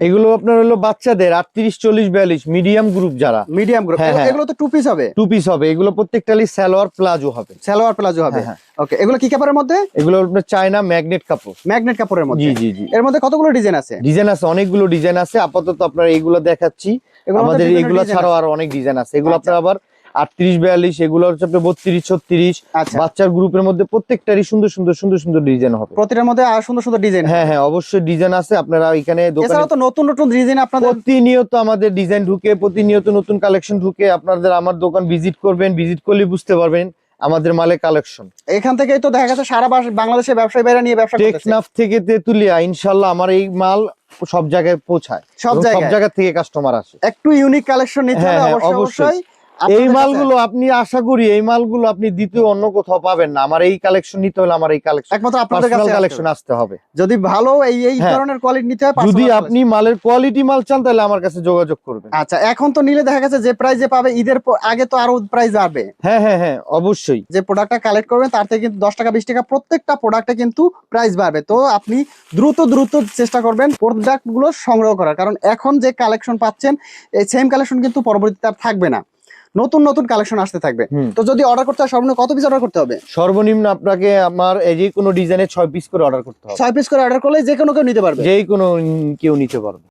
এগুলো আপনার হলো বাচ্চাদের 38, 40, 42 মিডিয়াম গ্রুপ যারা। মিডিয়াম গ্রুপ, হ্যাঁ, হ্যাঁ। এগুলো তো টু পিস হবে। টু পিস হবে, এগুলো প্রত্যেকটাই সালোয়ার প্লাজো হবে। সালোয়ার প্লাজো হবে। হ্যাঁ, ওকে, এগুলো কি কাপড়ের মধ্যে? এগুলো আপনার চায়না ম্যাগনেট কাপড়। ম্যাগনেট কাপড়ের মধ্যে। জি জি জি। এর মধ্যে কতগুলো ডিজাইন আছে? ডিজাইন আছে, অনেকগুলো ডিজাইন আছে। আপাতত আপনার এইগুলো দেখাচ্ছি, আমাদের এগুলো ছাড়াও আরো অনেক ডিজাইন আছে। এগুলো আপনার আবার 38, 42, এগুলো হচ্ছে আপনার 32, 36। বাচ্চার গ্রুপের মধ্যে প্রত্যেকটারই সুন্দর সুন্দর সুন্দর সুন্দর ডিজাইন হবে। প্রতিটার মধ্যে আর সুন্দর সুন্দর ডিজাইন। হ্যাঁ হ্যাঁ, অবশ্যই ডিজাইন আছে। আপনারা এখানে দোকানে এছাড়াও তো নতুন নতুন ডিজাইন আপনাদের প্রতিনিয়ত আমাদের ডিজাইন ঢুকে, প্রতিনিয়ত নতুন কালেকশন ঢুকে। আপনাদের আমার দোকান ভিজিট করবেন, ভিজিট করলে বুঝতে পারবেন আমাদের মালের কালেকশন। এখান থেকেই তো দেখা গেছে সারা বাংলাদেশের ব্যবসায়ী ভাইরা নিয়ে ব্যবসা করতেছে। টেকনাফ থেকে তেতুলিয়া, ইনশাআল্লাহ আমার এই মাল সব জায়গায় পৌঁছায়, সব জায়গা থেকে কাস্টমার আসে। একটু ইউনিক কালেকশন নিতে হবে অবশ্যই। এই মালগুলো আপনি, আশা করি এই মালগুলো আপনি দ্বিতীয় অন্য কোথাও পাবেন না। আমার এই কালেকশন নিতে হলে আমার এই কালেকশন একমাত্র আপনাদের কাছে কালেকশন আসতে হবে। যদি ভালো এই ধরনের কোয়ালিটি নিতে হয়, যদি আপনি মালের কোয়ালিটি মাল চান তাহলে আমার কাছে যোগাযোগ করবেন। আচ্ছা, এখন তো নিলে দেখা গেছে যে প্রাইজে পাবে, ঈদের আগে তো আরো প্রাইস বাড়বে। হ্যাঁ হ্যাঁ হ্যাঁ, অবশ্যই। যে প্রোডাক্টটা কালেক্ট করবেন তার থেকে কিন্তু 10 টাকা 20 টাকা প্রত্যেকটা প্রোডাক্টে কিন্তু প্রাইস বাড়বে। তো আপনি দ্রুত চেষ্টা করবেন প্রোডাক্টগুলো সংগ্রহ করার, কারণ এখন যে কালেকশন পাচ্ছেন এই সেম কালেকশন কিন্তু পরবর্তীতে আর থাকবে না, নতুন নতুন কালেকশন আসতে থাকবে। তো যদি অর্ডার করতে হয় সর্বনিম্ন কত পিস অর্ডার করতে হবে? সর্বনিম্ন আপনাকে আমার এই যে কোনো ডিজাইনে 6 পিস করে অর্ডার করতে হবে। 6 পিস করে অর্ডার করলে যে কোনো কেউ নিতে পারবে। যে কোনো কেউ নিতে পারবে।